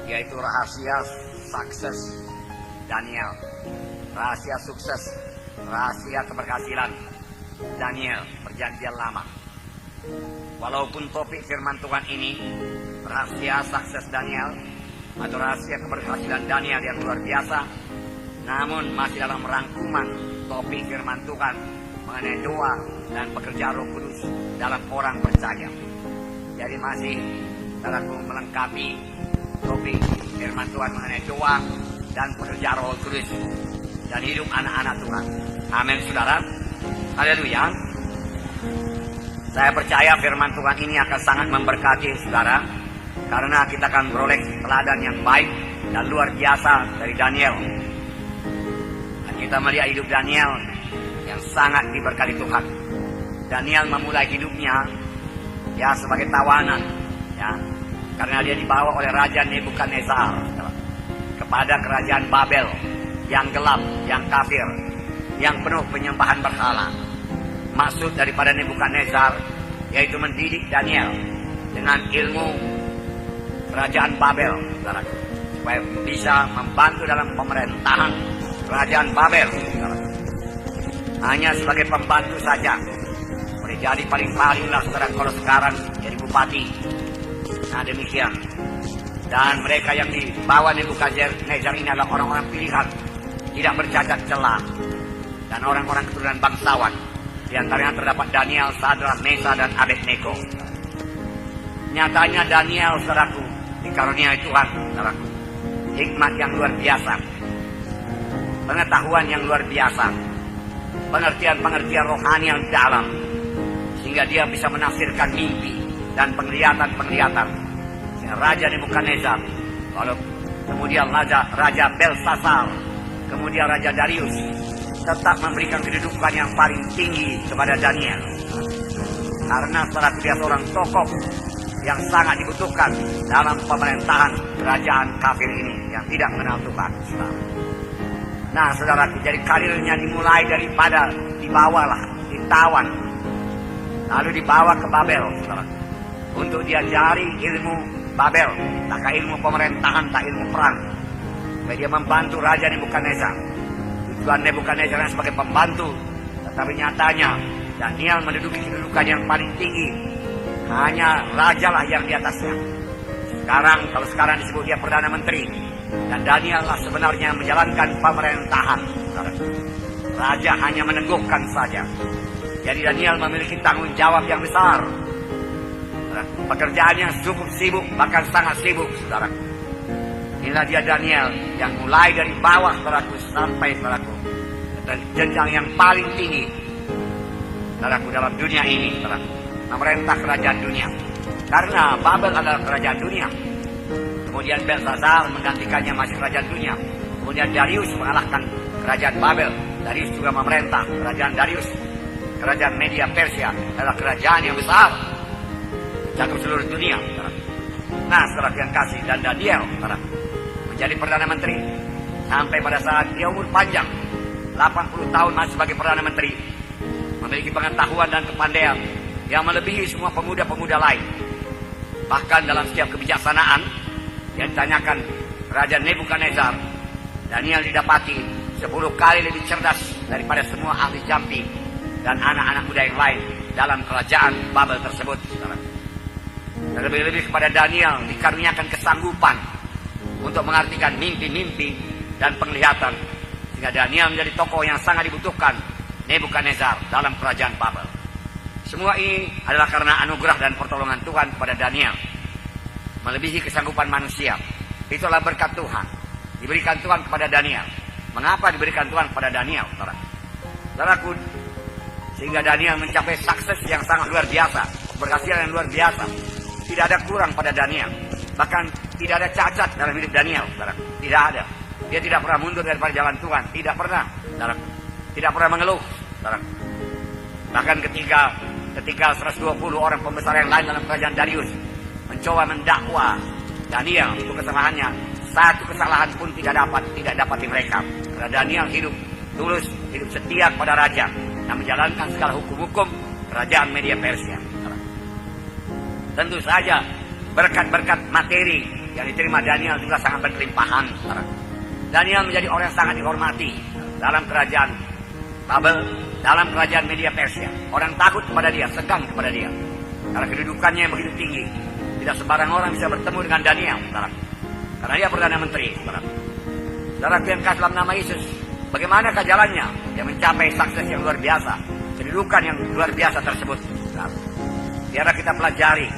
yaitu rahasia sukses Daniel, rahasia sukses, rahasia keberhasilan Daniel perjanjian lama. Walaupun topik firman Tuhan ini rahasia sukses Daniel atau rahasia keberhasilan Daniel yang luar biasa, namun masih dalam rangkuman topik firman Tuhan mengenai doa dan pekerjaan Roh Kudus dalam orang percaya. Jadi masih dalam melengkapi topik firman Tuhan mengenai doa dan pekerjaan Roh Kudus dan hidup anak-anak Tuhan. Amin, saudara. Haleluya. Saya percaya firman Tuhan ini akan sangat memberkati saudara, karena kita akan beroleh teladan yang baik dan luar biasa dari Daniel. Dan kita melihat hidup Daniel yang sangat diberkati Tuhan. Daniel memulai hidupnya ya sebagai tawanan, ya, karena dia dibawa oleh Raja Nebukadnezar kepada kerajaan Babel yang gelap, yang kafir, yang penuh penyembahan berhala. Maksud daripada Nebukadnezar yaitu mendidik Daniel dengan ilmu kerajaan Babel, supaya bisa membantu dalam pemerintahan kerajaan Babel. Hanya sebagai pembantu saja, boleh jadi paling-paling lah kalau sekarang jadi bupati. Nah demikian. Dan mereka yang dibawa Nebukadnezar ini adalah orang-orang pilihan, tidak bercacat celah, dan orang-orang keturunan bangsawan. Di antaranya terdapat Daniel, Sadrak, Mesah, dan Abednego. Nyatanya Daniel, saudaraku, dikaruniai Tuhan, saudaraku, hikmat yang luar biasa, pengetahuan yang luar biasa, pengertian-pengertian rohani yang dalam, sehingga dia bisa menafsirkan mimpi dan penglihatan-penglihatan. Sehingga Raja Nebukadnezar, lalu kemudian Raja Belsasar, kemudian Raja Darius, tetap memberikan kedudukan yang paling tinggi kepada Daniel. Karena setelah dia seorang tokoh yang sangat dibutuhkan dalam pemerintahan kerajaan kafir ini yang tidak mengenal Tuhan. Nah saudaraku, jadi karirnya dimulai daripada ditawan, lalu dibawa ke Babel, saudaraku, untuk diajari ilmu Babel, tak ilmu pemerintahan, tak ilmu perang. Supaya dia membantu Raja Nebukadnezar. Tuhan Nebukadnezar sebagai pembantu, tetapi nyatanya Daniel menduduki kedudukan yang paling tinggi. Hanya rajalah yang di atasnya. Kalau sekarang disebut dia Perdana Menteri, dan Daniel lah sebenarnya menjalankan pemerintahan. Raja hanya meneguhkan saja. Jadi Daniel memiliki tanggung jawab yang besar. Pekerjaannya cukup sibuk, bahkan sangat sibuk, saudara. Inilah dia Daniel yang mulai dari bawah, saudaraku, sampai, saudaraku, dan jenjang yang paling tinggi, saudaraku, dalam dunia ini, saudaraku, memerintah kerajaan dunia. Karena Babel adalah kerajaan dunia. Kemudian Belsasar menggantikannya masih kerajaan dunia. Kemudian Darius mengalahkan kerajaan Babel. Darius juga memerintah. Kerajaan Darius, kerajaan Media Persia, adalah kerajaan yang besar, mencakup seluruh dunia, saudaraku. Nah, saudaraku yang kasih, dan Daniel, saudaraku, menjadi Perdana Menteri sampai pada saat dia umur panjang 80 tahun masih sebagai Perdana Menteri, memiliki pengetahuan dan kepandaian yang melebihi semua pemuda-pemuda lain. Bahkan dalam setiap kebijaksanaan yang ditanyakan Raja Nebukadnezar, Daniel didapati 10 kali lebih cerdas daripada semua ahli jampi dan anak-anak muda yang lain dalam kerajaan Babel tersebut. Dan lebih-lebih kepada Daniel dikaruniakan kesanggupan untuk mengartikan mimpi-mimpi dan penglihatan, sehingga Daniel menjadi tokoh yang sangat dibutuhkan Nebukadnezar dalam kerajaan Babel. Semua ini adalah karena anugerah dan pertolongan Tuhan kepada Daniel, melebihi kesanggupan manusia. Itulah berkat Tuhan, diberikan Tuhan kepada Daniel. Mengapa diberikan Tuhan kepada Daniel, saudaraku? Sehingga Daniel mencapai sukses yang sangat luar biasa, keberhasilan yang luar biasa. Tidak ada kurang pada Daniel. Bahkan tidak ada cacat dalam hidup Daniel, saudaraku. Tidak ada. Dia tidak pernah mundur daripada jalan Tuhan. Tidak pernah, saudaraku. Tidak pernah mengeluh, saudaraku. Bahkan ketika 120 orang pembesar yang lain dalam kerajaan Darius mencoba mendakwa Daniel untuk kesalahannya, satu kesalahan pun tidak dapat mereka. Karena Daniel hidup tulus, hidup setia kepada raja dan menjalankan segala hukum-hukum kerajaan Media Persia. Tentu saja berkat-berkat materi yang diterima Daniel juga sangat berkelimpahan. Daniel menjadi orang yang sangat dihormati dalam kerajaan Babel, dalam kerajaan Media Persia. Orang takut kepada dia, segan kepada dia, karena kedudukannya yang begitu tinggi. Tidak sembarang orang bisa bertemu dengan Daniel, karena dia Perdana Menteri. Saudaraku yang kasih dalam nama Yesus, bagaimanakah jalannya yang mencapai sukses yang luar biasa, kedudukan yang luar biasa tersebut? Biarlah kita pelajari,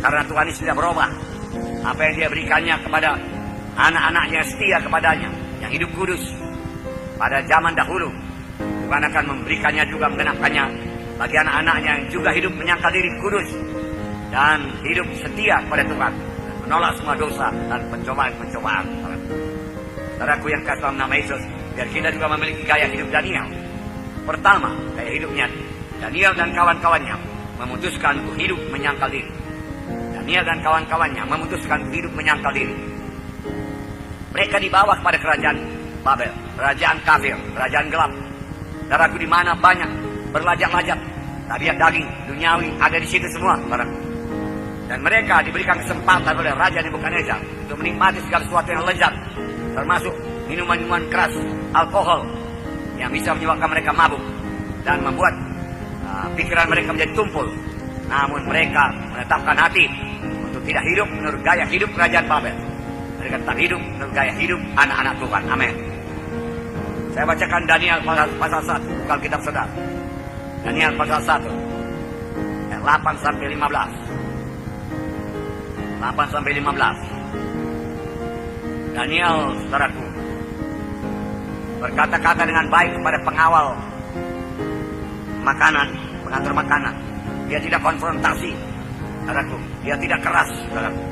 karena Tuhan ini sudah berubah. Apa yang dia berikannya kepada anak-anaknya yang setia kepadanya, yang hidup kudus pada zaman dahulu, Tuhan akan memberikannya juga, mengenapkannya bagi anak-anaknya yang juga hidup menyangkal diri kudus dan hidup setia kepada Tuhan, menolak semua dosa dan pencobaan-pencobaan. Saudaraku yang kasih dalam nama Yesus, biar kita juga memiliki gaya hidup Daniel. Pertama, gaya hidupnya Daniel dan kawan-kawannya memutuskan untuk hidup menyangkal diri. Daniel dan kawan-kawannya memutuskan untuk hidup menyangkal diri. Mereka dibawa kepada kerajaan Babel, kerajaan kafir, kerajaan gelap. Saudaraku, di mana banyak berlajak-lajak, tabiat daging, duniawi ada di situ semua, saudaraku. Dan mereka diberikan kesempatan oleh Raja Nebukadnezar untuk menikmati segala sesuatu yang lezat, termasuk minuman-minuman keras, alkohol, yang bisa menyebabkan mereka mabuk dan membuat pikiran mereka menjadi tumpul. Namun mereka menetapkan hati untuk tidak hidup menurut gaya hidup kerajaan Babel. Mereka tetap hidup menurut gaya hidup anak-anak Tuhan. Amin. Saya bacakan Daniel pasal 1, bukan kitab saudara. Daniel pasal 1, ayat 8 sampai 15. 8 sampai 15. Daniel, saudaraku, berkata-kata dengan baik kepada pengawal makanan, pengatur makanan. Dia tidak konfrontasi, saudaraku. Dia tidak keras, saudaraku.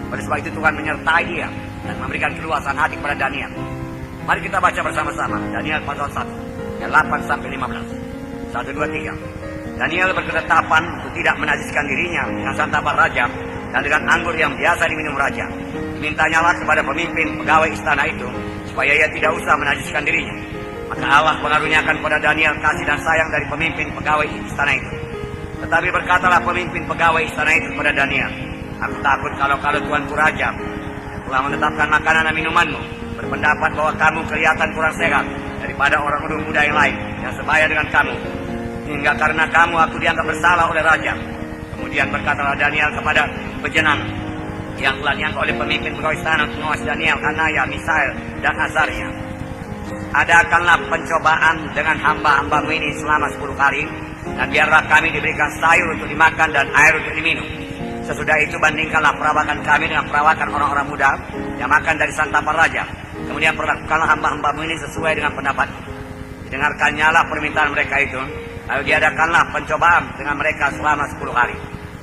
Oleh sebab itu Tuhan menyertai dia dan memberikan keluasan hati kepada Daniel. Mari kita baca bersama-sama Daniel pasal 1, ayat 8 sampai 15. 1, 2, 3. Daniel berketetapan untuk tidak menajiskan dirinya dengan santapan raja dan dengan anggur yang biasa diminum raja. Dimintanyalah kepada pemimpin pegawai istana itu supaya ia tidak usah menajiskan dirinya. Maka Allah mengaruniakan kepada Daniel kasih dan sayang dari pemimpin pegawai istana itu. Tetapi berkatalah pemimpin pegawai istana itu kepada Daniel, "Aku takut kalau Tuanku Raja yang telah menetapkan makanan dan minumanmu berpendapat bahwa kamu kelihatan kurang sehat daripada orang muda yang lain yang sebaya dengan kamu, hingga karena kamu aku dianggap bersalah oleh raja." Kemudian berkatalah Daniel kepada pejenan yang telah diangkat oleh pemimpin pegawai istana untuk mengawasi Daniel, Hanaya, Misael, dan Azaria, "Adakanlah pencobaan dengan hamba-hambamu ini selama 10 hari, dan biarlah kami diberikan sayur untuk dimakan dan air untuk diminum. Sesudah itu bandingkanlah perawakan kami dengan perawakan orang-orang muda yang makan dari santapan raja. Kemudian perlakukanlah hamba-hambamu ini sesuai dengan pendapat." Didengarkannyalah permintaan mereka itu, lalu diadakanlah pencobaan dengan mereka selama 10 hari.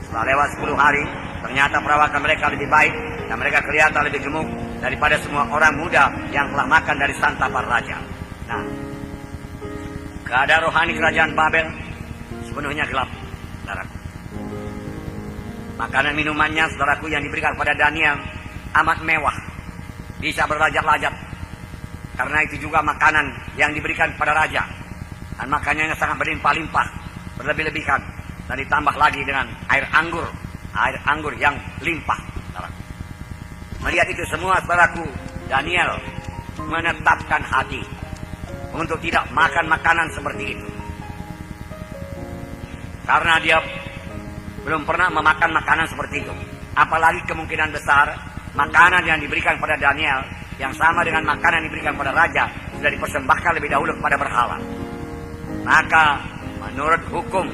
Setelah lewat 10 hari, ternyata perawakan mereka lebih baik dan mereka kelihatan lebih gemuk daripada semua orang muda yang telah makan dari santapan raja. Nah, keadaan rohani kerajaan Babel sepenuhnya gelap, saudaraku. Makanan minumannya, saudaraku, yang diberikan kepada Daniel amat mewah, bisa berlajak-lajak. Karena itu juga makanan yang diberikan kepada raja, dan makanannya sangat berlimpah-limpah, berlebih-lebihan, dan ditambah lagi dengan air anggur yang limpah, saudaraku. Melihat itu semua, saudaraku, Daniel menetapkan hati untuk tidak makan makanan seperti itu, karena dia belum pernah memakan makanan seperti itu. Apalagi kemungkinan besar makanan yang diberikan pada Daniel yang sama dengan makanan yang diberikan pada raja sudah dipersembahkan lebih dahulu kepada berhala. Maka menurut hukum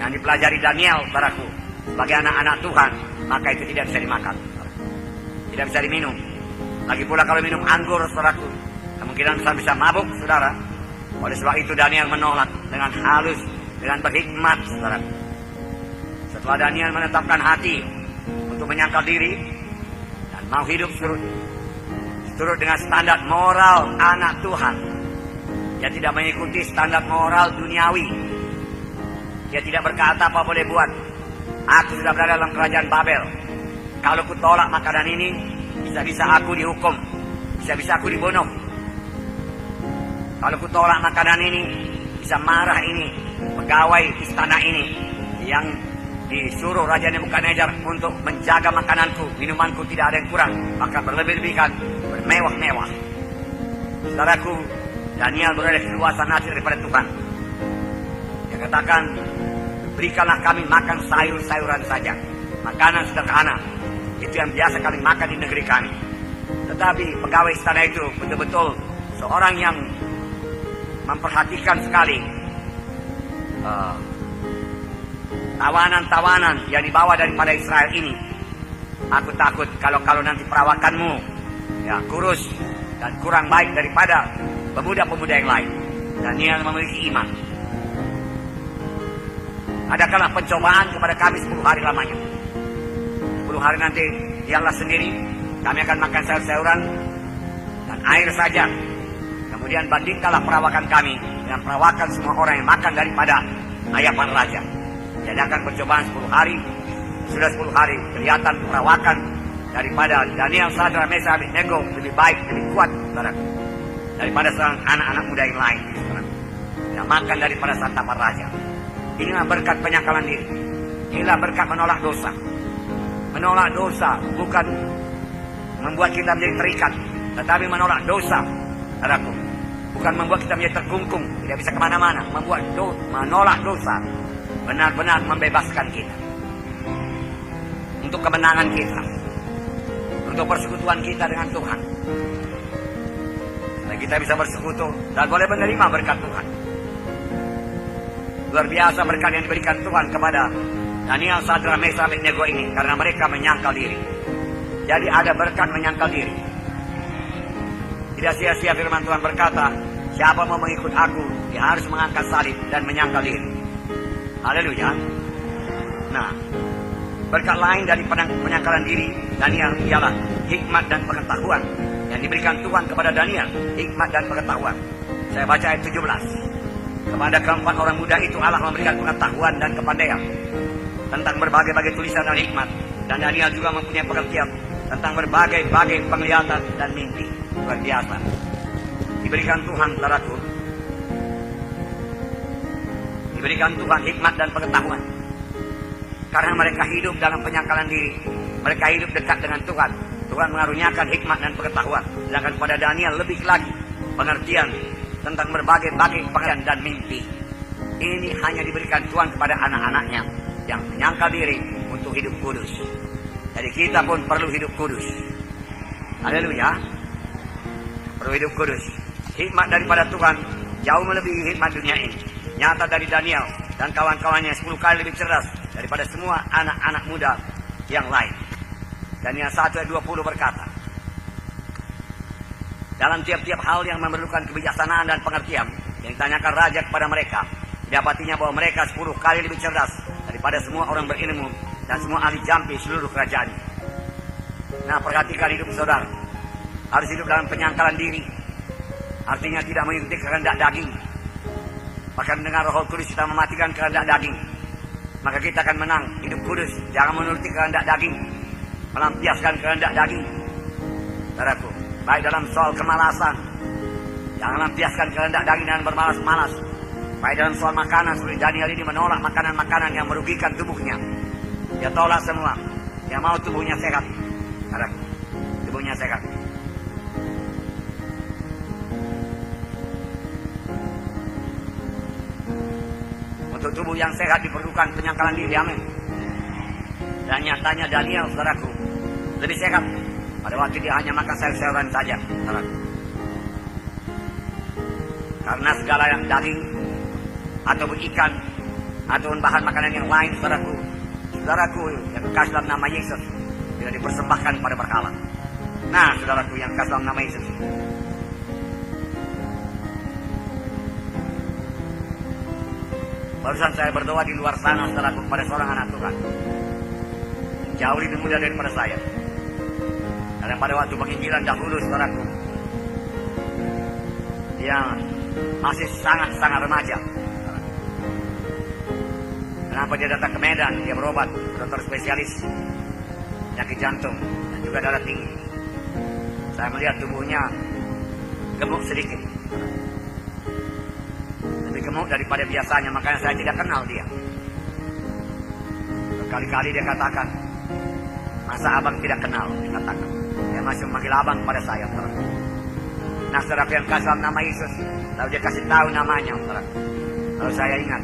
yang dipelajari Daniel, saudaraku, sebagai anak-anak Tuhan, maka itu tidak bisa dimakan, tidak bisa diminum. Lagi pula kalau minum anggur, saudaraku, kemungkinan besar bisa mabuk, saudara. Oleh sebab itu Daniel menolak dengan halus, dengan berhikmat, saudaraku. Setelah Daniel menetapkan hati untuk menyangkal diri dan mau hidup turut dengan standar moral anak Tuhan, dia tidak mengikuti standar moral duniawi. Dia tidak berkata, "Apa boleh buat? Aku sudah berada dalam kerajaan Babel. Kalau ku tolak makanan ini, bisa-bisa aku dihukum, bisa-bisa aku dibunuh. Kalau ku tolak makanan ini, bisa marah ini pegawai istana ini yang disuruh Raja Nebukadnezar untuk menjaga makananku, minumanku tidak ada yang kurang, maka berlebih-lebihan, bermewah-mewah. Saudaraku, Daniel berada keluasan hati daripada Tuhan. Dia katakan, berikanlah kami makan sayur-sayuran saja, makanan sederhana. Itu yang biasa kami makan di negeri kami. Tetapi pegawai istana itu betul-betul seorang yang memperhatikan sekali tawanan-tawanan yang dibawa daripada Israel ini. Aku takut kalau nanti perawakanmu ya kurus dan kurang baik daripada pemuda-pemuda yang lain. Daniel memiliki iman. Adakanlah pencobaan kepada kami 10 hari lamanya. 10 hari nanti diamlah sendiri. Kami akan makan sayur-sayuran dan air saja. Kemudian bandingkanlah perawakan kami dengan perawakan semua orang yang makan daripada ayapan raja. Jadi akan percobaan 10 hari. Sudah 10 hari kelihatan perawakan daripada Daniel, Sadrak, Mesakh, Abednego lebih baik, lebih kuat, saudaraku, daripada seorang anak-anak muda yang lain, saudaraku, yang makan daripada santapan raja. Inilah berkat penyangkalan diri. Inilah berkat menolak dosa. Menolak dosa bukan membuat kita menjadi terikat, tetapi menolak dosa, saudaraku, bukan membuat kita menjadi terkungkung, tidak bisa kemana-mana. Menolak dosa benar-benar membebaskan kita untuk kemenangan kita, untuk persekutuan kita dengan Tuhan. Dan kita bisa bersekutu dan boleh menerima berkat Tuhan. Luar biasa berkat yang diberikan Tuhan kepada Daniel, Sadrak, Mesakh, Abednego ini, karena mereka menyangkal diri. Jadi ada berkat menyangkal diri. Tidak sia-sia firman Tuhan berkata, siapa mau mengikut aku, dia harus mengangkat salib dan menyangkal diri. Haleluya. Nah, berkat lain dari penyangkalan diri Daniel ialah hikmat dan pengetahuan yang diberikan Tuhan kepada Daniel. Hikmat dan pengetahuan. Saya baca ayat 17. Kepada keempat orang muda itu Allah memberikan pengetahuan dan kepandaian tentang berbagai-bagai tulisan dan hikmat. Dan Daniel juga mempunyai pengertian tentang berbagai-bagai penglihatan dan mimpi. Luar biasa. Diberikan Tuhan, saudaraku, diberikan Tuhan hikmat dan pengetahuan. Karena mereka hidup dalam penyangkalan diri, mereka hidup dekat dengan Tuhan. Tuhan mengaruniakan hikmat dan pengetahuan. Sedangkan pada Daniel lebih lagi pengertian tentang berbagai-bagai pengertian dan mimpi. Ini hanya diberikan Tuhan kepada anak-anaknya yang menyangkal diri untuk hidup kudus. Jadi kita pun perlu hidup kudus. Haleluya. Perlu hidup kudus. Hikmat daripada Tuhan jauh melebihi hikmat dunia ini. Nyata dari Daniel dan kawan-kawannya 10 kali lebih cerdas daripada semua anak-anak muda yang lain. Daniel 1 ayat 20 berkata, dalam tiap-tiap hal yang memerlukan kebijaksanaan dan pengertian yang ditanyakan raja kepada mereka, didapatinya bahwa mereka 10 kali lebih cerdas daripada semua orang berilmu dan semua ahli jampi seluruh kerajaan. Nah, perhatikan hidup saudara. Harus hidup dalam penyangkalan diri. Artinya tidak mengikuti kehendak daging. Bahkan dengan Roh Kudus kita mematikan kehendak daging, maka kita akan menang hidup kudus. Jangan menuruti kehendak daging, melampiaskan kehendak daging, saudaraku. Baik dalam soal kemalasan, jangan lampiaskan kehendak daging dengan bermalas-malas. Baik dalam soal makanan, seperti Daniel ini menolak makanan-makanan yang merugikan tubuhnya. Dia tolak semua. Dia mau tubuhnya sehat, saudaraku. Tubuhnya sehat. Untuk tubuh yang sehat diperlukan penyangkalan diri, amin. Dan nyatanya Daniel, saudaraku, lebih sehat pada waktu dia hanya makan sayur-sayuran saja, saudaraku. Karena segala yang daging ataupun ikan ataupun bahan makanan yang lain, saudaraku yang kekasih dalam nama Yesus tidak dipersembahkan pada berhala. Nah, saudaraku yang kekasih dalam nama Yesus, barusan saya berdoa di luar sana, saudaraku, kepada seorang anak Tuhan jauh lebih muda daripada saya. Dan pada waktu penginjilan dahulu, saudaraku, dia masih sangat-sangat remaja. Kenapa dia datang ke Medan? Dia berobat, dokter spesialis penyakit jantung dan juga darah tinggi. Saya melihat tubuhnya gemuk sedikit, lebih gemuk daripada biasanya, makanya saya tidak kenal dia. Kali-kali dia katakan, masa abang tidak kenal? Dia katakan, dia masih memanggil abang pada saya, saudara. Nah, saudara yang kasih nama Yesus, lalu dia kasih tahu namanya, saudara. Lalu saya ingat,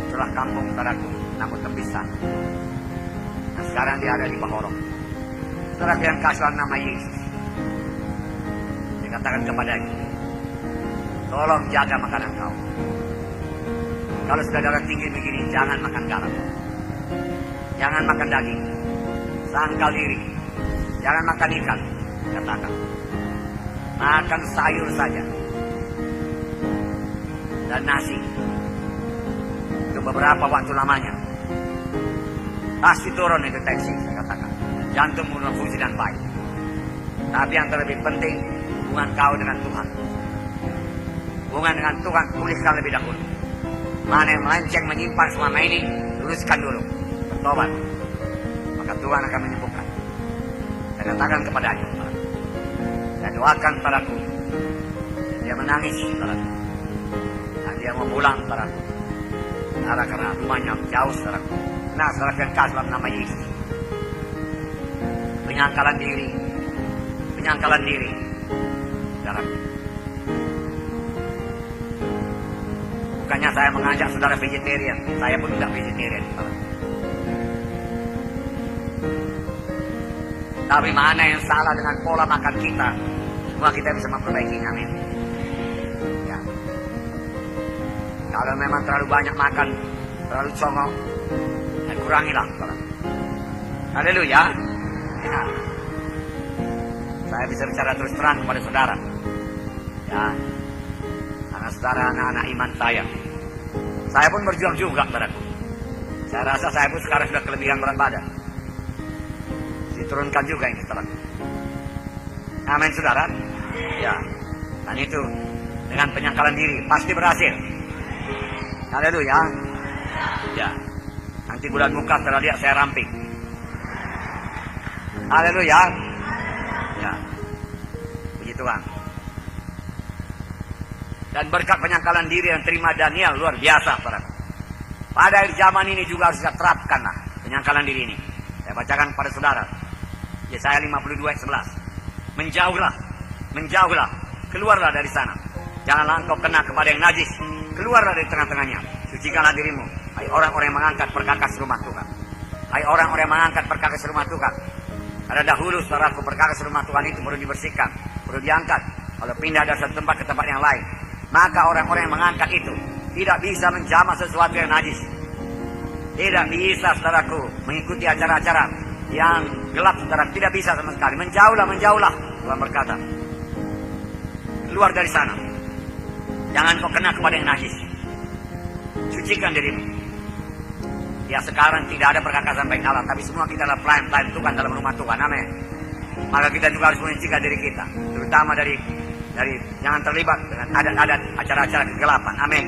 itulah kampung saudaraku, namun terpisah. Nah, sekarang dia ada di Bahorong. Saudara yang kasih nama Yesus, dia katakan kepadanya, tolong jaga makanan kau. Kalau sudah darah tinggi begini, jangan makan garam. Jangan makan daging. Sangkal diri. Jangan makan ikan. Katakan. Makan sayur saja. Dan nasi. Untuk beberapa waktu lamanya. Pasti turun itu tensi, saya katakan. Jantung mulai fungsi dan baik. Tapi yang terlebih penting, hubungan kau dengan Tuhan. Hubungan dengan Tuhan, pulihkan lebih dahulu. Mana yang melenceng menyimpang selama ini, luruskan dulu. Bertobat. Maka Tuhan akan menyembuhkan. Saya katakan kepadanya, saya doakan padaku. Dia menangis padaku. Dan dia mau pulang padaku. Karena rumahnya jauh padaku. Nah, saudara yang kasih dalam nama Yesus. Penyangkalan diri. Penyangkalan diri. Saudaraku. Bukannya saya mengajak saudara vegetarian, saya pun tidak vegetarian. Tapi mana yang salah dengan pola makan kita? Semua kita bisa memperbaikinya, amin. Ya. Kalau memang terlalu banyak makan, terlalu congok, ya kurangilah. Haleluya. Ya. Saya bisa bicara terus terang kepada saudara. Ya. Karena saudara anak-anak iman saya. Saya pun berjuang juga, saudaraku. Saya rasa saya pun sekarang sudah kelebihan berat badan. Diturunkan juga ini, saudara. Amin, saudara. Ya. Dan itu dengan penyangkalan diri pasti berhasil. Haleluya. Ya. Nanti bulan muka setelah lihat saya ramping. Haleluya. Ya. Puji Tuhan. Dan berkat penyangkalan diri yang terima Daniel luar biasa, saudara. Pada akhir zaman ini juga harus kita terapkan penyangkalan diri ini. Saya bacakan kepada saudara. Yesaya 52 ayat 11. Menjauhlah, menjauhlah, keluarlah dari sana. Janganlah engkau kena kepada yang najis. Keluarlah dari tengah-tengahnya. Sucikanlah dirimu. Hai orang-orang yang mengangkat perkakas rumah Tuhan. Hai orang-orang yang mengangkat perkakas rumah Tuhan. Karena dahulu saudaraku perkakas rumah Tuhan itu perlu dibersihkan, perlu diangkat. Kalau pindah dari satu tempat ke tempat yang lain, maka orang-orang yang mengangkat itu tidak bisa menjamah sesuatu yang najis. Tidak bisa, saudaraku, mengikuti acara-acara yang gelap, saudara. Tidak bisa sama sekali. Menjauhlah, menjauhlah. Tuhan berkata, keluar dari sana. Jangan kau kena kepada yang najis. Sucikan dirimu. Ya, sekarang tidak ada perkakasan baik Allah, tapi semua kita adalah pelayan-pelayan Tuhan dalam rumah Tuhan. Amin. Maka kita juga harus menyucikan diri kita, terutama dari jangan terlibat dengan adat-adat acara-acara kegelapan. Amin.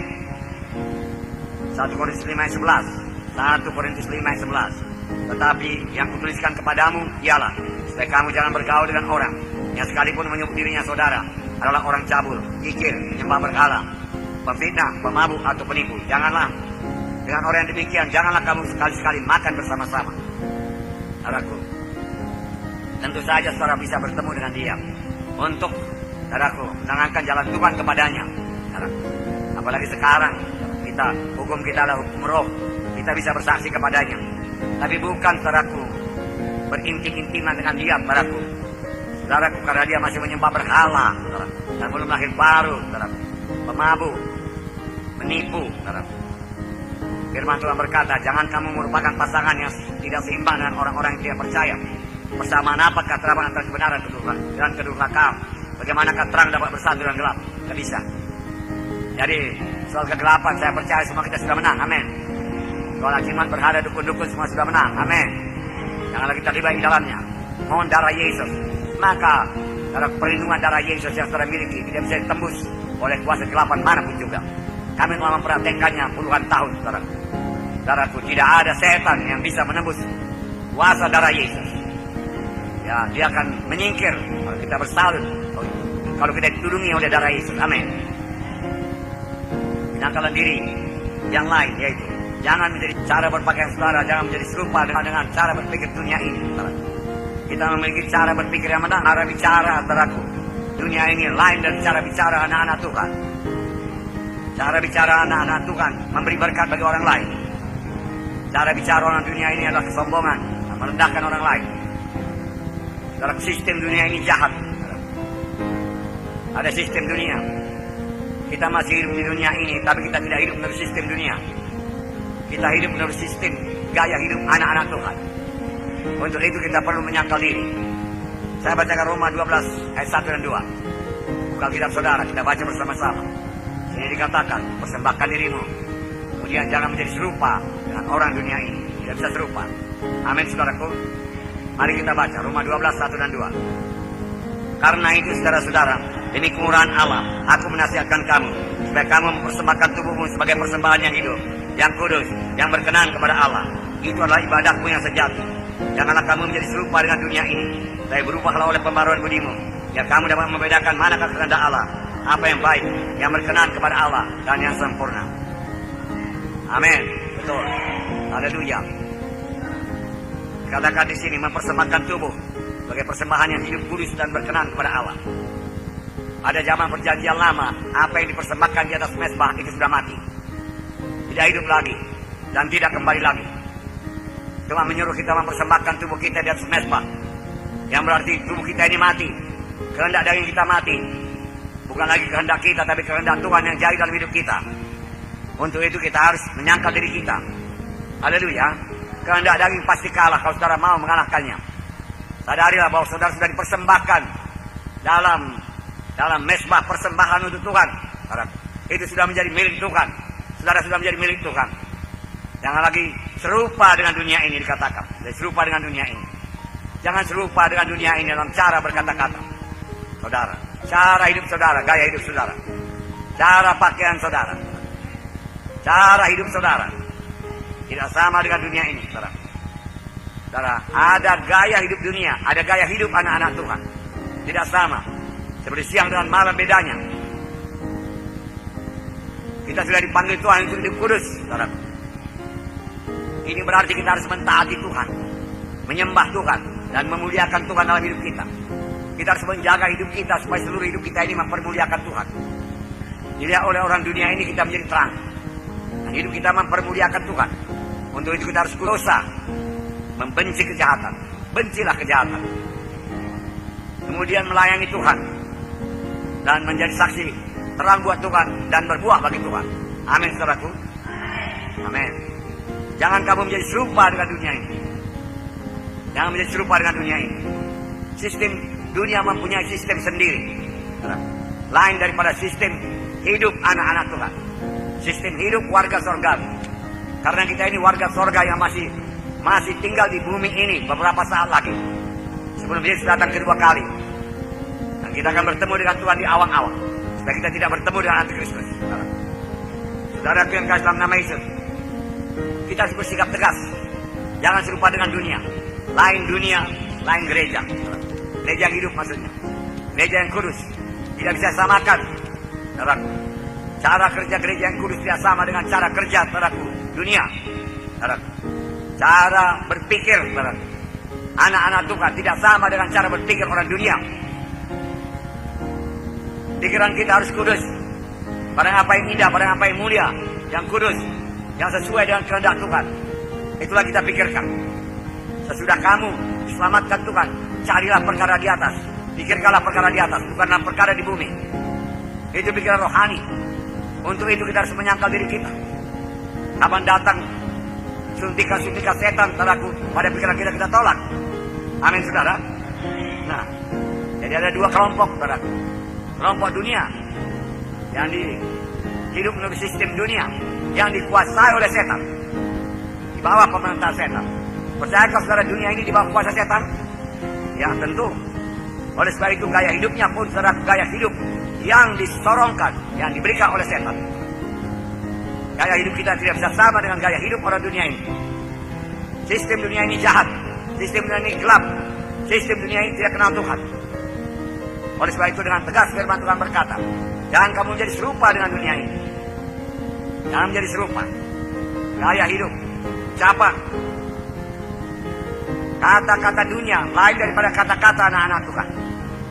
1 Korintus 5 ayat 11. 1 Korintus 5 ayat 11. Tetapi yang kutuliskan kepadamu ialah supaya kamu jangan bergaul dengan orang yang sekalipun menyebut dirinya saudara adalah orang cabul, kikir, menyembah berhala, pemfitnah, pemabuk atau penipu. Janganlah dengan orang yang demikian, janganlah kamu sekali-sekali makan bersama-sama. Saudaraku, tentu saja saudara bisa bertemu dengan dia untuk, saudaraku, menanamkan jalan Tuhan kepadanya. Saudaraku, apalagi sekarang hukum kita adalah hukum roh. Kita bisa bersaksi kepadanya. Tapi bukan, saudaraku, berintim-intiman dengan dia, saudaraku. Saudaraku, karena dia masih menyembah berhala, saudaraku, dan belum lahir baru, saudaraku. Pemabuk, menipu, saudaraku. Firman Tuhan berkata, jangan kamu merupakan pasangan yang tidak seimbang dengan orang-orang yang tidak percaya. Persamaan apakah terdapat antara kebenaran dan kedurhakaan? Bagaimanakah terang dapat bersatu dengan gelap? Tidak bisa. Jadi soal kegelapan saya percaya semua kita sudah menang. Amin. Soal hakiman berhala, dukun-dukun semua sudah menang. Amin. Janganlah kita terlibat di dalamnya. Mohon darah Yesus. Maka darah perlindungan darah Yesus yang saudara miliki tidak bisa ditembus oleh kuasa kegelapan manapun juga. Kami telah mempraktekannya puluhan tahun, saudara. Saudaraku, tidak ada setan yang bisa menembus kuasa darah Yesus. Ya, dia akan menyingkir kalau kita bersalin, kalau kita ditudungi oleh darah Yesus. Amin. Penyangkalan diri yang lain yaitu Jangan menjadi cara berpakaian saudara, jangan menjadi serupa dengan cara berpikir dunia ini. Saudara. Kita memiliki cara berpikir yang benar, cara bicara, saudaraku. Dunia ini lain dari cara bicara anak-anak Tuhan. Cara bicara anak-anak Tuhan memberi berkat bagi orang lain. Cara bicara orang dunia ini adalah kesombongan, merendahkan orang lain. Saudara, sistem dunia ini jahat. Ada sistem dunia. Kita masih hidup di dunia ini, tapi kita tidak hidup menurut sistem dunia. Kita hidup menurut sistem gaya hidup anak-anak Tuhan. Untuk itu kita perlu menyangkal diri. Saya bacakan Roma 12 ayat 1 dan 2. Buka kitab saudara, kita baca bersama-sama. Sini dikatakan, persembahkan dirimu. Kemudian jangan menjadi serupa dengan orang dunia ini. Tidak bisa serupa. Amin, saudaraku. Mari kita baca Roma 12, 1 dan 2. Karena itu saudara-saudara, demi kemurahan Allah, aku menasihatkan kamu, supaya kamu mempersembahkan tubuhmu sebagai persembahan yang hidup, yang kudus, yang berkenan kepada Allah. Itu adalah ibadahmu yang sejati. Janganlah kamu menjadi serupa dengan dunia ini, tapi berubahlah oleh pembaruan budimu, ya kamu dapat membedakan manakah kehendak Allah, apa yang baik, yang berkenan kepada Allah, dan yang sempurna. Amin. Betul. Haleluya. Katakan di sini mempersembahkan tubuh sebagai persembahan yang hidup, kudus, dan berkenan kepada Allah. Ada zaman perjanjian lama, apa yang dipersembahkan di atas mezbah itu sudah mati, tidak hidup lagi, dan tidak kembali lagi. Cuma menyuruh kita mempersembahkan tubuh kita di atas mezbah, yang berarti tubuh kita ini mati, kehendak daging kita mati. Bukan lagi kehendak kita, tapi kehendak Tuhan yang jadi dalam hidup kita. Untuk itu kita harus menyangkal diri kita. Haleluya. Kehendak daging pasti kalah kalau saudara mau mengalahkannya. Sadarilah bahwa saudara sudah dipersembahkan dalam mezbah persembahan untuk Tuhan. Itu sudah menjadi milik Tuhan. Saudara sudah menjadi milik Tuhan. Jangan lagi serupa dengan dunia ini dikatakan. Jadi serupa dengan dunia ini. Jangan serupa dengan dunia ini dalam cara berkata-kata. Saudara, cara hidup saudara, gaya hidup saudara, cara pakaian saudara, cara hidup saudara tidak sama dengan dunia ini, saudara. Saudara, ada gaya hidup dunia, ada gaya hidup anak-anak Tuhan. Tidak sama. Seperti siang dengan malam bedanya. Kita sudah dipanggil Tuhan untuk hidup kudus, saudara. Ini berarti kita harus mentaati Tuhan, menyembah Tuhan, dan memuliakan Tuhan dalam hidup kita. Kita harus menjaga hidup kita supaya seluruh hidup kita ini mempermuliakan Tuhan. Dilihat oleh orang dunia ini kita menjadi terang, dan hidup kita mempermuliakan Tuhan. Untuk itu kita harus dosa, membenci kejahatan, bencilah kejahatan. Kemudian melayani Tuhan dan menjadi saksi terang buat Tuhan dan berbuah bagi Tuhan. Amin, saudaraku. Amin. Jangan kamu menjadi serupa dengan dunia ini. Jangan menjadi serupa dengan dunia ini. Sistem dunia mempunyai sistem sendiri, lain daripada sistem hidup anak-anak Tuhan. Sistem hidup warga surgawi. Karena kita ini warga surga yang masih tinggal di bumi ini beberapa saat lagi sebelum Yesus datang kedua kali. Dan kita akan bertemu dengan Tuhan di awang-awang, supaya kita tidak bertemu dengan Antikristus. Saudara yang kasih dalam nama Yesus, kita harus bersikap tegas. Jangan serupa dengan dunia. Dunia, lain gereja. Gereja yang hidup maksudnya. Gereja yang kudus. Tidak bisa samakan. Saudaraku, cara kerja gereja yang kudus tidak sama dengan cara kerja, saudaraku, dunia. Saudaraku, cara berpikir, saudaraku, anak-anak Tuhan tidak sama dengan cara berpikir orang dunia. Pikiran kita harus kudus. Barang apa yang indah, barang apa yang mulia, yang kudus, yang sesuai dengan kehendak Tuhan, itulah kita pikirkan. Sesudah kamu diselamatkan Tuhan, carilah perkara di atas, pikirkanlah perkara di atas, bukanlah perkara di bumi. Itu pikiran rohani. Untuk itu kita harus menyangkal diri kita. Kapan datang suntikan-suntikan setan saudaraku pada pikiran kita tolak. Amin, saudara. Nah, jadi ada dua kelompok, saudaraku. Kelompok dunia yang hidup menurut sistem dunia, yang dikuasai oleh setan, di bawah pemerintah setan. Percayakah saudara dunia ini di bawah kuasa setan? Ya tentu. Oleh sebab itu gaya hidupnya pun saudara gaya hidup yang disorongkan, yang diberikan oleh setan. Gaya hidup kita tidak bisa sama dengan gaya hidup orang dunia ini. Sistem dunia ini jahat, sistem dunia ini gelap, sistem dunia ini tidak kenal Tuhan. Oleh sebab itu dengan tegas firman Tuhan berkata, jangan kamu menjadi serupa dengan dunia ini. Jangan menjadi serupa. gaya hidup, ucapan, kata-kata dunia lain daripada kata-kata anak-anak Tuhan.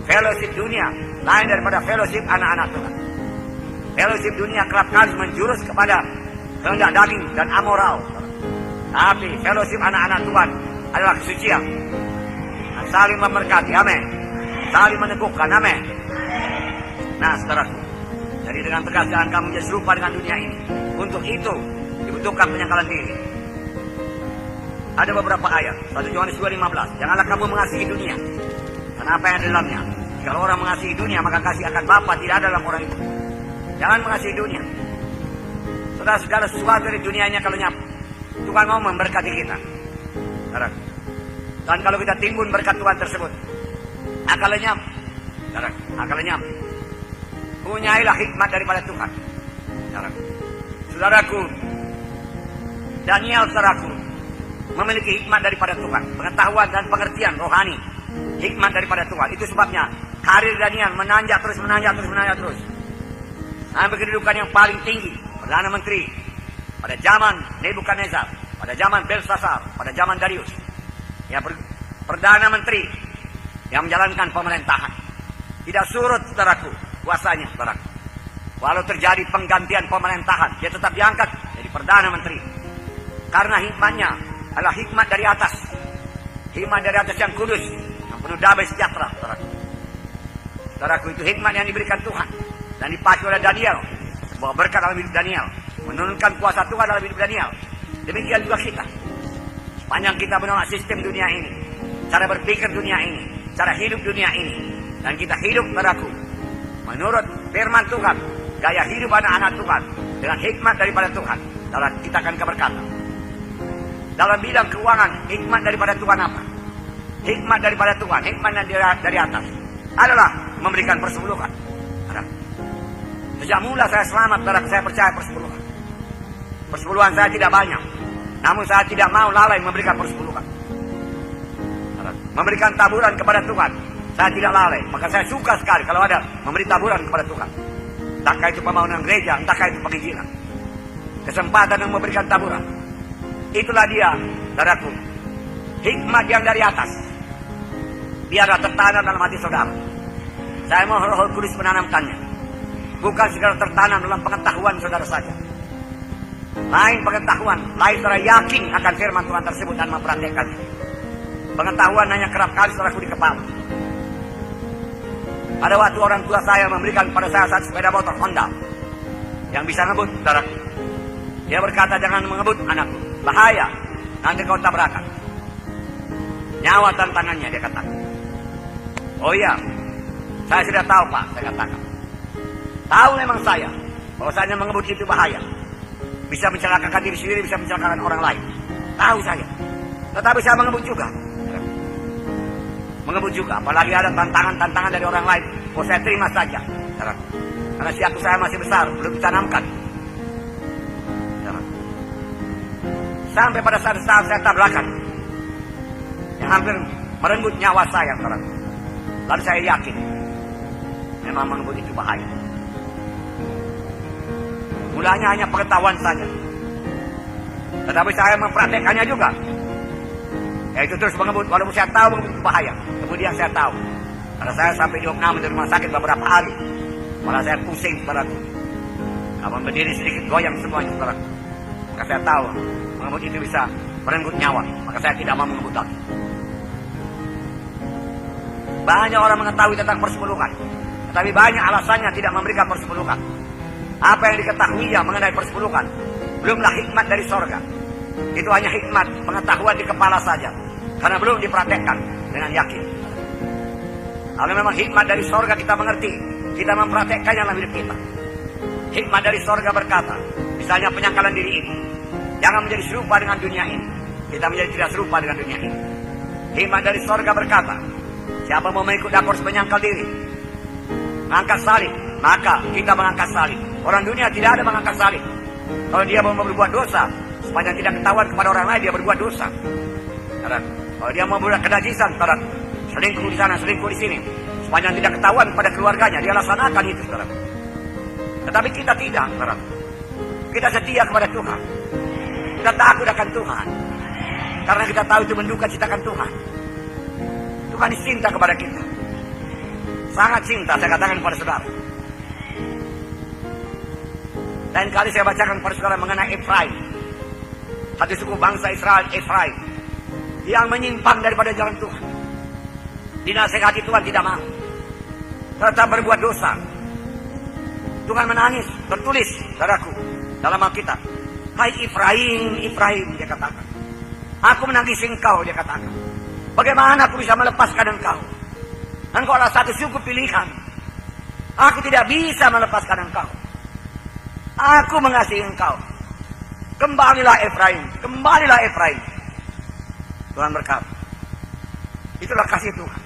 Fellowship dunia lain daripada fellowship anak-anak Tuhan. Fellowship dunia kerap kali menjurus kepada kehendak daging dan amoral. Tapi fellowship anak-anak Tuhan adalah kesucian. Saling memberkati, amin. Saling meneguhkan, amin. Nah, saudaraku, jadi dengan tegas jangan kamu menjadi serupa dengan dunia ini. Untuk itu dibutuhkan penyangkalan diri. Ada beberapa ayat. 1 Yohanes 2:15. Janganlah kamu mengasihi dunia, karena apa yang ada dalamnya. Kalau orang mengasihi dunia, maka kasih akan Bapa tidak ada dalam orang itu. Jangan mengasihi dunia. Saudara, segala sesuatu dari dunianya kalau nyap, Tuhan mau memberkati kita. Saudara. Dan kalau kita timbun berkat Tuhan tersebut, akal lenyap. Saudara, akal lenyap. Punyailah hikmat daripada Tuhan. Saudara. Saudaraku, Daniel saudaraku, memiliki hikmat daripada Tuhan, pengetahuan dan pengertian rohani, hikmat daripada Tuhan. Itu sebabnya karir Daniel menanjak terus. Sampai kedudukan yang paling tinggi, Perdana Menteri, pada zaman Nebukadnezar, pada zaman Belshazzar, pada zaman Darius. Ya, Perdana Menteri yang menjalankan pemerintahan. Tidak surut, saudaraku, kuasanya, saudaraku. Walau terjadi penggantian pemerintahan, dia tetap diangkat jadi Perdana Menteri. Karena hikmatnya adalah hikmat dari atas. Hikmat dari atas yang kudus, yang penuh damai sejahtera, saudaraku. Saudaraku, itu hikmat yang diberikan Tuhan. Dan dipakai oleh Daniel. Bahwa berkat dalam hidup Daniel. Menurunkan kuasa Tuhan dalam hidup Daniel. Demikian juga kita. Sepanjang kita menolak sistem dunia ini. Cara berpikir dunia ini. Cara hidup dunia ini. Dan kita hidup, saudaraku, menurut firman Tuhan. Gaya hidup anak-anak Tuhan. Dengan hikmat daripada Tuhan. Dalam kita akan keberkatan. Dalam bidang keuangan, hikmat daripada Tuhan apa? Hikmat daripada Tuhan, hikmat dari atas adalah memberikan persepuluhan. Sejak mula saya selamat, saya percaya persepuluhan. Persepuluhan saya tidak banyak, namun saya tidak mau lalai memberikan persepuluhan. Memberikan taburan kepada Tuhan, saya tidak lalai. Maka saya suka sekali kalau ada memberi taburan kepada Tuhan. Entahkah itu pembangunan gereja, entahkah itu penginjilan. Kesempatan yang memberikan taburan. Itulah dia, saudaraku, hikmat yang dari atas. Biarlah tertanam dalam hati saudara. Saya mau Roh Kudus menanamkannya. Bukan segala tertanam dalam pengetahuan saudara saja. Lain pengetahuan, lain saudara yakin akan firman Tuhan tersebut dan mempraktekannya. Pengetahuan hanya kerap kali saudaraku di kepala. Pada waktu orang tua saya memberikan pada saya satu sepeda motor Honda yang bisa ngebut, saudaraku. Dia berkata, jangan mengebut anakku, bahaya, nanti kau tabrakan. Nyawa tantangannya, dia katakan. Oh iya, saya sudah tahu Pak, saya katakan. Tahu memang saya, bahwasanya mengebut itu bahaya. Bisa mencelakakan diri sendiri, bisa mencelakakan orang lain. Tahu saya. Tetapi saya mengebut juga. Mengebut juga, apalagi ada tantangan-tantangan dari orang lain. Oh, saya terima saja. Karena siapku saya masih besar, belum ditanamkan. Sampai pada saat saya tabrakan, yang hampir merenggut nyawa saya. Lalu saya yakin, memang mengebut itu bahaya. Mulanya hanya pengetahuan saja. Tetapi saya mempraktekannya juga. Yaitu terus mengebut, walaupun saya tahu mengebut itu bahaya. Kemudian saya tahu. Karena saya sampai diopname di rumah sakit beberapa hari. Malah saya pusing, saudaraku. Kalau berdiri sedikit goyang semuanya, saudaraku. Maka saya tahu, mengebut itu bisa merenggut nyawa. Maka saya tidak mau mengebut lagi. Banyak orang mengetahui tentang persepuluhan. Tetapi banyak alasannya tidak memberikan persepuluhan. Apa yang diketahuinya mengenai persepuluhan belumlah hikmat dari sorga. Itu hanya hikmat pengetahuan di kepala saja, karena belum dipraktekkan dengan yakin. Kalau memang hikmat dari sorga kita mengerti, kita mempraktekkannya dalam hidup kita. Hikmat dari sorga berkata, misalnya penyangkalan diri ini, jangan menjadi serupa dengan dunia ini. Kita menjadi tidak serupa dengan dunia ini. Hikmat dari sorga berkata, siapa mau mengikut aku harus menyangkal diri, mengangkat salib, maka kita mengangkat salib. Orang dunia tidak ada mengangkat salib. Kalau dia mau berbuat dosa, sepanjang tidak ketahuan kepada orang lain, dia berbuat dosa. Kalau dia mau berbuat kenajisan, selingkuh di sana, selingkuh di sini, sepanjang tidak ketahuan pada keluarganya, dia laksanakan itu, saudara. Tetapi kita tidak, saudara. Kita setia kepada Tuhan. Kita takut akan Tuhan. Karena kita tahu itu menduka citakan Tuhan. Tuhan cinta kepada kita. Sangat cinta, saya katakan kepada saudara. Lain kali saya bacakan kepada saudara mengenai Efraim. Satu suku bangsa Israel, Efraim, yang menyimpang daripada jalan Tuhan. Dinasehati Tuhan tidak mau. Tetap berbuat dosa. Tuhan menangis, tertulis, saudaraku, dalam Alkitab. Hai Efraim, Efraim, dia katakan. Aku menangisi engkau, dia katakan. Bagaimana aku bisa melepaskan engkau? Engkau adalah satu suku pilihan. Aku tidak bisa melepaskan engkau. Aku mengasihi engkau. Kembalilah Efraim, kembalilah Efraim. Tuhan berkata, itulah kasih Tuhan.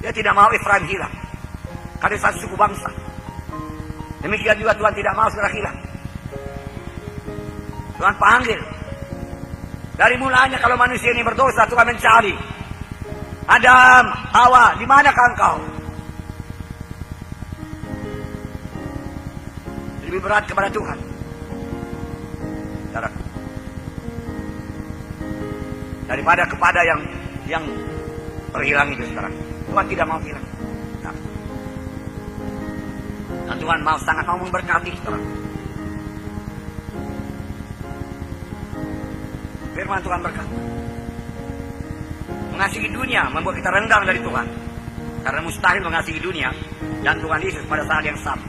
Dia tidak mau Efraim hilang. Karena satu suku bangsa. Demikian juga Tuhan tidak mau saudara hilang. Tuhan panggil. Dari mulanya kalau manusia ini berdosa, Tuhan mencari. Adam, Hawa, di manakah engkau? Lebih berat kepada Tuhan. Saudara. Daripada kepada yang terhilang itu sekarang. Tuhan tidak mau hilang. Nah. Dan Tuhan sangat mau memberkati sekarang. Firman Tuhan berkata, mengasihi dunia membuat kita rendah dari Tuhan. Karena mustahil mengasihi dunia dan Tuhan Yesus pada saat yang sama.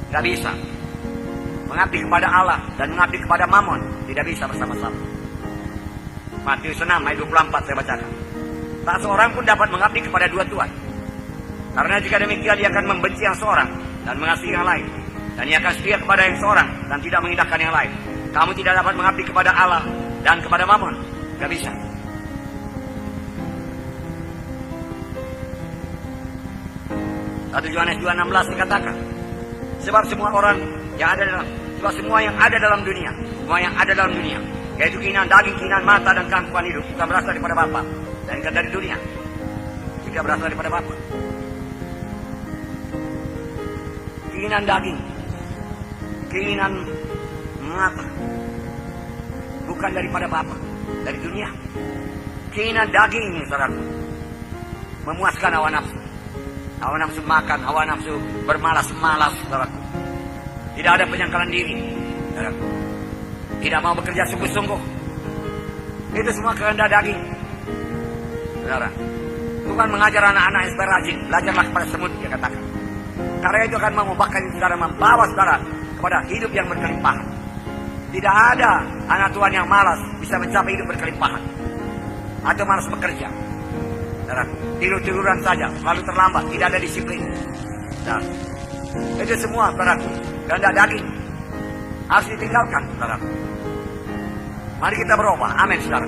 Tidak bisa. Mengabdi kepada Allah dan mengabdi kepada Mammon tidak bisa bersama-sama. Matius 6 ayat 24 saya bacakan. Tak seorang pun dapat mengabdi kepada dua Tuhan. Karena jika demikian dia akan membenci yang seorang dan mengasihi yang lain. Dan ia akan setia kepada yang seorang dan tidak mengindahkan yang lain. Kamu tidak dapat mengabdi kepada Allah dan kepada Mammon. Tidak bisa. Satu Yohanes 2:16 dikatakan, sebab semua yang ada dalam dunia, yaitu keinginan daging, keinginan mata dan keangkuhan hidup, bukan berasal daripada Bapa, dan bukan dari dunia, tidak berasal daripada Bapa. Keinginan daging, keinginan mata, bukan daripada Bapa, dari dunia. Keinginan daging, saudaraku, memuaskan hawa nafsu. Hawa nafsu makan, hawa nafsu bermalas-malas, saudaraku. Tidak ada penyangkalan diri, saudaraku. Tidak mau bekerja sungguh-sungguh. Itu semua kehendak daging. Saudara, Tuhan mengajar anak-anak yang rajin. Belajarlah kepada semut, dia katakan. Karena itu akan memubahkan saudara, membawa saudara kepada hidup yang berkelimpahan. Tidak ada anak Tuhan yang malas bisa mencapai hidup berkelimpahan. Atau malas bekerja. Saudara, tidur-tiduran saja, selalu terlambat, tidak ada disiplin. Saudara, itu semua, saudara, kehendak daging. Harus ditinggalkan, saudara. Mari kita berubah. Amin, saudara.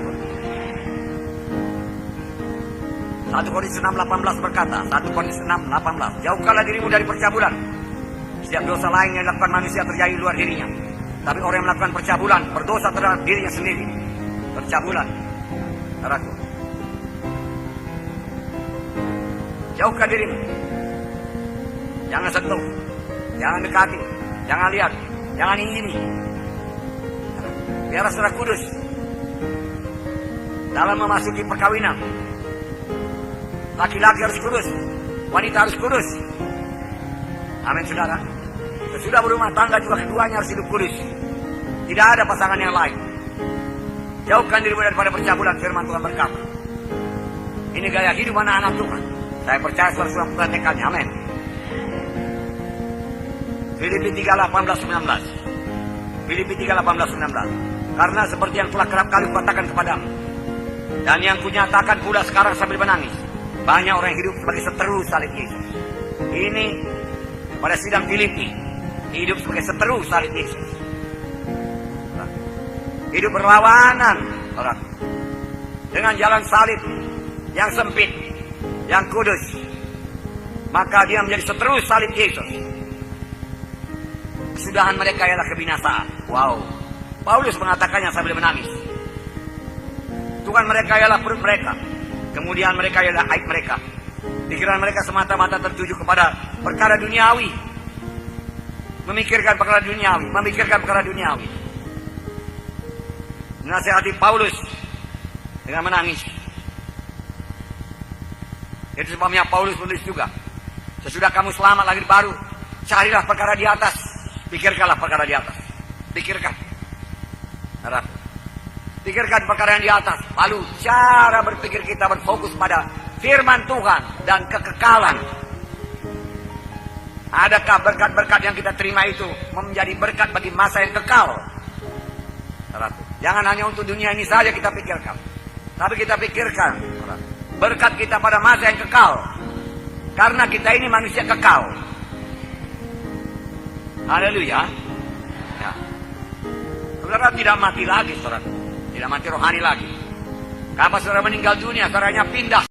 1 Korintus 6:18 berkata, 1 Korintus 6:18, jauhkanlah dirimu dari percabulan. Setiap dosa lain yang dilakukan manusia terjadi di luar dirinya. Tapi orang yang melakukan percabulan berdosa terhadap dirinya sendiri. Percabulan, saudaraku. Jauhkan dirimu. Jangan sentuh, jangan dekati, jangan lihat, jangan ingini. Biarlah saudara kudus dalam memasuki perkawinan. Laki-laki harus kudus, wanita harus kudus. Amin, saudara. Sesudah berumah tangga juga keduanya harus hidup kudus. Tidak ada pasangan yang lain. Jauhkan dirimu daripada percabulan, firman Tuhan berkata. Ini gaya hidup anak-anak Tuhan. Saya percaya saudara mempraktekannya. Amin. Filipi 3:18-19. Filipi 3:18-19. Karena seperti yang telah kerap kali kukatakan kepadamu, dan yang kunyatakan pula sekarang sambil menangis, banyak orang yang hidup sebagai seteru salib Yesus. Ini pada sidang Filipi, hidup sebagai seteru salib Yesus. Hidup berlawanan orang dengan jalan salib yang sempit, yang kudus. Maka dia menjadi seteru salib Yesus. Kesudahan mereka ialah kebinasaan. Wow. Paulus mengatakannya sambil menangis. Tuhan mereka ialah perut mereka. Kemudian mereka ialah aib mereka. Pikiran mereka semata-mata tertuju kepada perkara duniawi. Memikirkan perkara duniawi. Menasihati Paulus dengan menangis. Itu sebabnya Paulus menulis juga, sesudah kamu selamat lahir baru, carilah perkara di atas, pikirkanlah perkara di atas. Pikirkan, pikirkan perkara yang di atas. Lalu cara berpikir kita berfokus pada firman Tuhan dan kekekalan. Adakah berkat-berkat yang kita terima itu menjadi berkat bagi masa yang kekal? Jangan hanya untuk dunia ini saja kita pikirkan, tapi kita pikirkan berkat kita pada masa yang kekal. Karena kita ini manusia kekal. Haleluya. Ya. Saudara tidak mati lagi, saudara. Tidak mati rohani lagi. Kapan saudara meninggal dunia, saudaranya pindah